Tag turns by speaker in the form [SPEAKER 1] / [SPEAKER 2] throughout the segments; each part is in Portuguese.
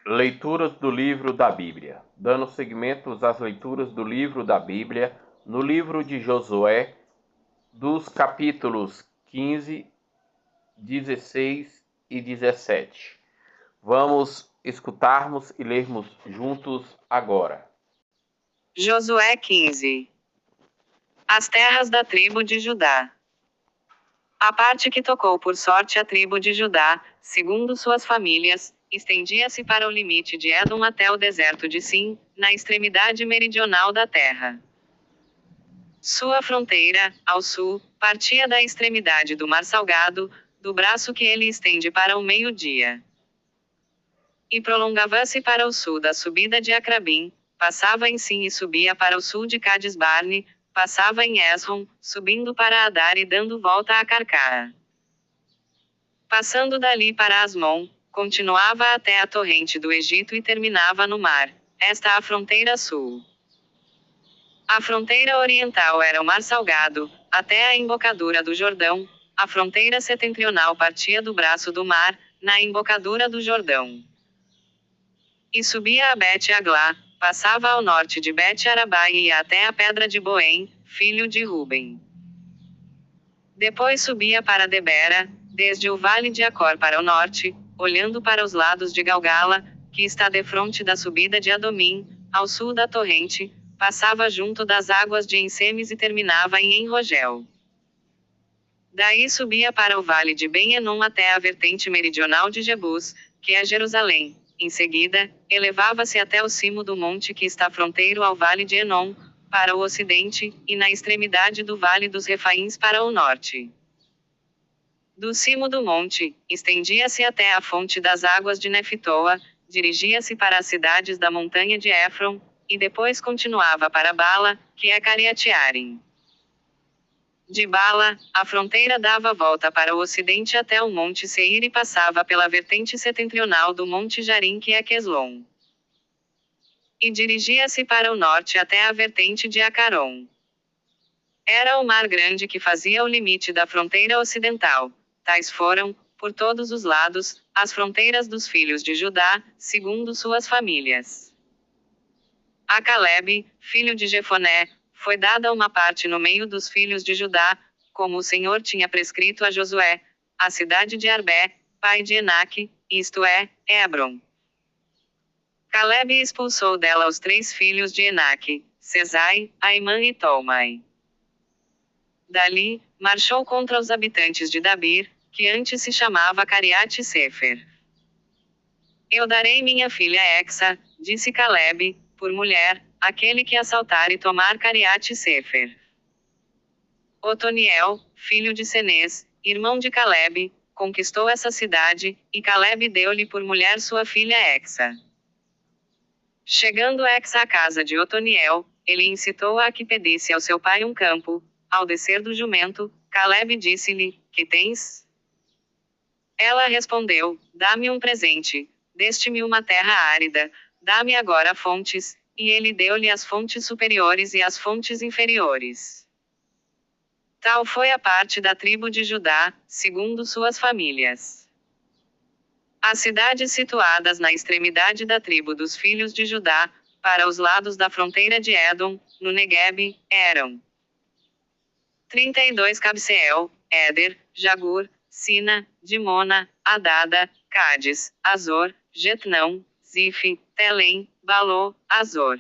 [SPEAKER 1] Leituras do livro da Bíblia. Dando seguimento às leituras do livro da Bíblia, no livro de Josué, dos capítulos 15, 16 e 17. Vamos escutarmos e lermos juntos agora.
[SPEAKER 2] Josué 15. As terras da tribo de Judá. A parte que tocou por sorte a tribo de Judá, segundo suas famílias, estendia-se para o limite de Édom até o deserto de Sim, na extremidade meridional da terra. Sua fronteira, ao sul, partia da extremidade do Mar Salgado, do braço que ele estende para o meio-dia. E prolongava-se para o sul da subida de Acrabim, passava em Sim e subia para o sul de Cades Barne, passava em Esrom, subindo para Adar e dando volta a Carcara. Passando dali para Asmon, continuava até a torrente do Egito e terminava no mar. Esta a fronteira sul. A fronteira oriental era o Mar Salgado, até a embocadura do Jordão. A fronteira setentrional partia do braço do mar, na embocadura do Jordão. E subia a Bet-Aglá, passava ao norte de Bet-Arabá e ia até a pedra de Boém, filho de Ruben. Depois subia para Debera, desde o vale de Acor para o norte, olhando para os lados de Galgala, que está defronte da subida de Adomim, ao sul da torrente, passava junto das águas de Ensemes e terminava em Enrogel. Daí subia para o vale de Ben-Enom até a vertente meridional de Jebus, que é Jerusalém. Em seguida, elevava-se até o cimo do monte que está fronteiro ao vale de Enom, para o ocidente, e na extremidade do vale dos Refaíns para o norte. Do cimo do monte, estendia-se até a fonte das águas de Neftoa, dirigia-se para as cidades da montanha de Éfron, e depois continuava para Bala, que é Cariatiarim. De Bala, a fronteira dava volta para o ocidente até o monte Seir e passava pela vertente setentrional do monte Jarim que é Queslon. E dirigia-se para o norte até a vertente de Acaron. Era o mar grande que fazia o limite da fronteira ocidental. Tais foram, por todos os lados, as fronteiras dos filhos de Judá, segundo suas famílias. A Calebe, filho de Jefoné, foi dada uma parte no meio dos filhos de Judá, como o Senhor tinha prescrito a Josué, a cidade de Arbé, pai de Enaque, isto é, Hebron. Calebe expulsou dela os 3 filhos de Enaque, Sesai, Aimã e Tolmai. Dali, marchou contra os habitantes de Dabir, que antes se chamava Cariate Sefer. Eu darei minha filha Exa, disse Calebe, por mulher, aquele que assaltar e tomar Cariate Sefer. Otoniel, filho de Cenez, irmão de Calebe, conquistou essa cidade, e Calebe deu-lhe por mulher sua filha Exa. Chegando Exa à casa de Otoniel, ele incitou-a a que pedisse ao seu pai um campo. Ao descer do jumento, Calebe disse-lhe: Que tens? Ela respondeu: Dá-me um presente, deste-me uma terra árida, dá-me agora fontes, e ele deu-lhe as fontes superiores e as fontes inferiores. Tal foi a parte da tribo de Judá, segundo suas famílias. As cidades situadas na extremidade da tribo dos filhos de Judá, para os lados da fronteira de Édom, no Neguebe, eram 32 Cabseel, Éder, Jagur, Sina, Dimona, Adada, Cádiz, Azor, Jetnão, Zife, Telém, Balô, Azor.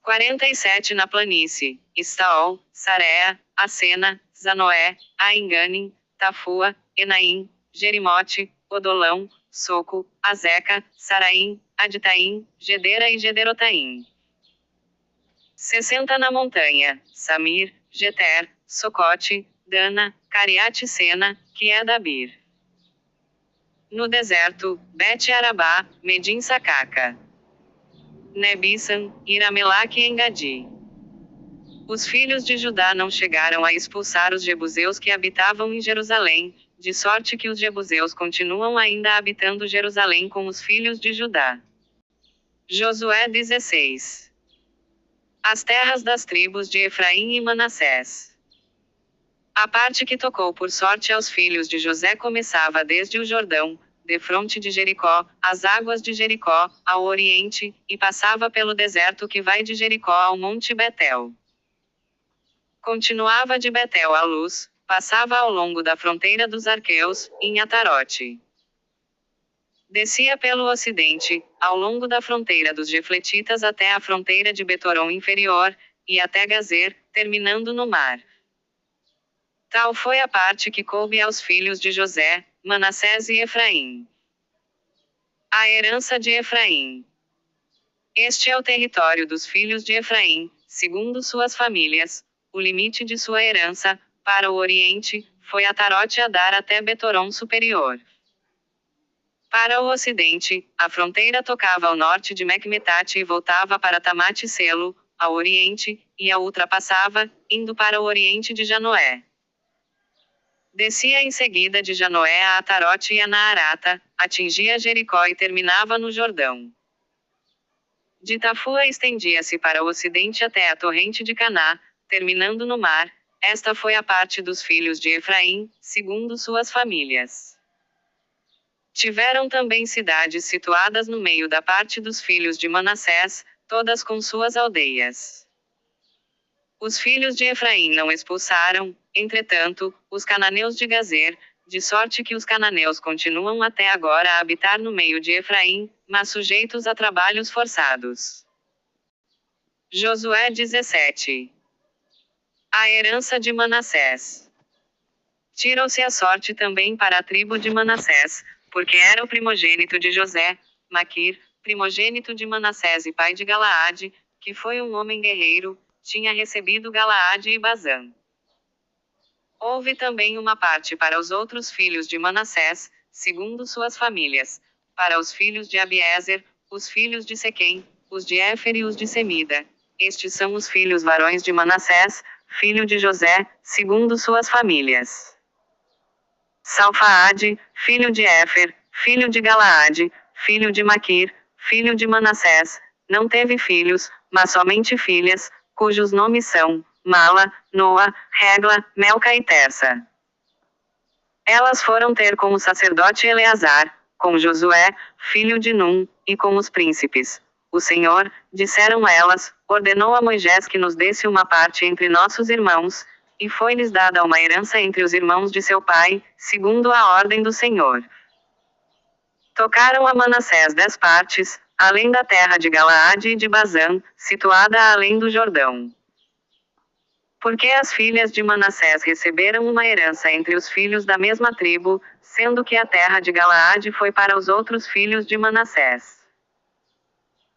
[SPEAKER 2] 47 na planície, Estaol, Sarea, Acena, Zanoé, Aenganim, Tafua, Enaim, Jerimote, Odolão, Soco, Azeca, Saraim, Aditaim, Gedera e Gederotaim. 60 na montanha, Samir, Geter, Socote, Dana, Cariate Sena, que é Dabir. No deserto, Bet-Arabá, Medim Sacaca, Nebissan, Iramelaque e Engadi. Os filhos de Judá não chegaram a expulsar os jebuseus que habitavam em Jerusalém, de sorte que os jebuseus continuam ainda habitando Jerusalém com os filhos de Judá. Josué 16. As terras das tribos de Efraim e Manassés. A parte que tocou por sorte aos filhos de José começava desde o Jordão, defronte de Jericó, as águas de Jericó, ao oriente, e passava pelo deserto que vai de Jericó ao monte Betel. Continuava de Betel à luz, passava ao longo da fronteira dos arqueus, em Atarote. Descia pelo ocidente, ao longo da fronteira dos Gefletitas até a fronteira de Betoron inferior, e até Gazer, terminando no mar. Tal foi a parte que coube aos filhos de José, Manassés e Efraim. A herança de Efraim. Este é o território dos filhos de Efraim, segundo suas famílias. O limite de sua herança, para o oriente, foi Atarote Adar até Betoron superior. Para o ocidente, a fronteira tocava ao norte de Mecmetate e voltava para Tamate Selo, ao oriente, e a ultrapassava, indo para o oriente de Janoé. Descia em seguida de Janoé a Atarote e a Naarata, atingia Jericó e terminava no Jordão. De Tafua estendia-se para o ocidente até a torrente de Caná, terminando no mar. Esta foi a parte dos filhos de Efraim, segundo suas famílias. Tiveram também cidades situadas no meio da parte dos filhos de Manassés, todas com suas aldeias. Os filhos de Efraim não expulsaram, entretanto, os cananeus de Gazer, de sorte que os cananeus continuam até agora a habitar no meio de Efraim, mas sujeitos a trabalhos forçados. Josué 17. A herança de Manassés. Tirou-se a sorte também para a tribo de Manassés, porque era o primogênito de José, Maquir, primogênito de Manassés e pai de Galaade, que foi um homem guerreiro, tinha recebido Galaade e Bazã. Houve também uma parte para os outros filhos de Manassés, segundo suas famílias, para os filhos de Abiezer, os filhos de Sequém, os de Éfer e os de Semida. Estes são os filhos varões de Manassés, filho de José, segundo suas famílias. Salfaade, filho de Éfer, filho de Galaade, filho de Maquir, filho de Manassés, não teve filhos, mas somente filhas, cujos nomes são Mala, Noa, Regla, Melca e Tersa. Elas foram ter com o sacerdote Eleazar, com Josué, filho de Num, e com os príncipes. O Senhor, disseram elas, ordenou a Moisés que nos desse uma parte entre nossos irmãos, e foi-lhes dada uma herança entre os irmãos de seu pai, segundo a ordem do Senhor. Tocaram a Manassés 10 partes, além da terra de Galaade e de Bazã, situada além do Jordão. Porque as filhas de Manassés receberam uma herança entre os filhos da mesma tribo, sendo que a terra de Galaade foi para os outros filhos de Manassés.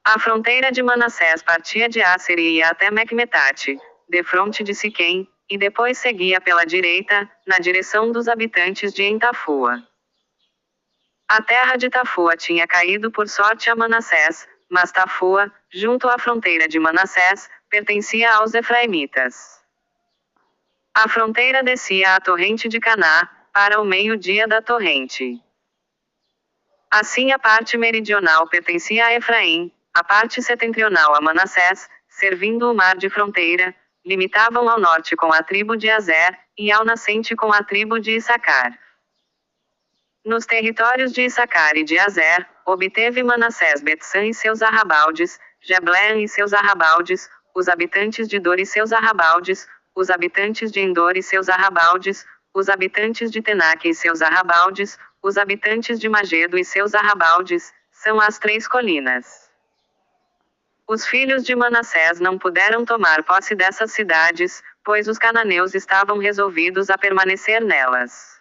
[SPEAKER 2] A fronteira de Manassés partia de Asser e ia até Mecmetate, defronte de Siquém, e depois seguia pela direita, na direção dos habitantes de Entafua. A terra de Tafua tinha caído por sorte a Manassés, mas Tafua, junto à fronteira de Manassés, pertencia aos efraimitas. A fronteira descia à torrente de Caná, para o meio-dia da torrente. Assim a parte meridional pertencia a Efraim, a parte setentrional a Manassés, servindo o mar de fronteira, limitavam ao norte com a tribo de Azer, e ao nascente com a tribo de Issacar. Nos territórios de Issacar e de Azer, obteve Manassés Betsã e seus arrabaldes, Jebleam e seus arrabaldes, os habitantes de Dor e seus arrabaldes, os habitantes de Endor e seus arrabaldes, os habitantes de Tenaque e seus arrabaldes, os habitantes de Magedo e seus arrabaldes, são as 3 colinas. Os filhos de Manassés não puderam tomar posse dessas cidades, pois os cananeus estavam resolvidos a permanecer nelas.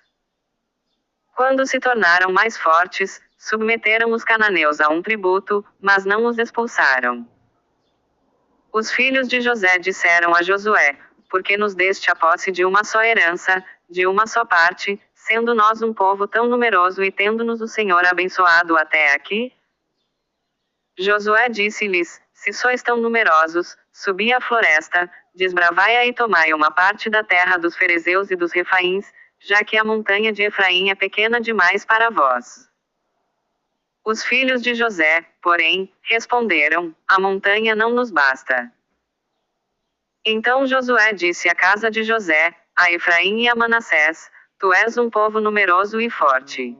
[SPEAKER 2] Quando se tornaram mais fortes, submeteram os cananeus a um tributo, mas não os expulsaram. Os filhos de José disseram a Josué: porque nos deste a posse de uma só herança, de uma só parte, sendo nós um povo tão numeroso e tendo-nos o Senhor abençoado até aqui? Josué disse-lhes: se sois tão numerosos, subi à floresta, desbravai-a e tomai uma parte da terra dos ferezeus e dos refaíns, já que a montanha de Efraim é pequena demais para vós. Os filhos de José, porém, responderam: a montanha não nos basta. Então Josué disse à casa de José, a Efraim e a Manassés: tu és um povo numeroso e forte.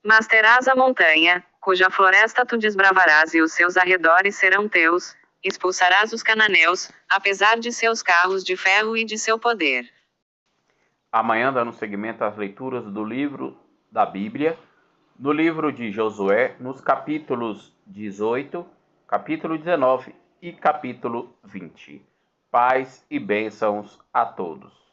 [SPEAKER 2] Mas terás a montanha, cuja floresta tu desbravarás e os seus arredores serão teus, expulsarás os cananeus, apesar de seus carros de ferro e de seu poder.
[SPEAKER 1] Amanhã, dando seguimento às leituras do livro da Bíblia, no livro de Josué, nos capítulos 18, capítulo 19 e capítulo 20. Paz e bênçãos a todos.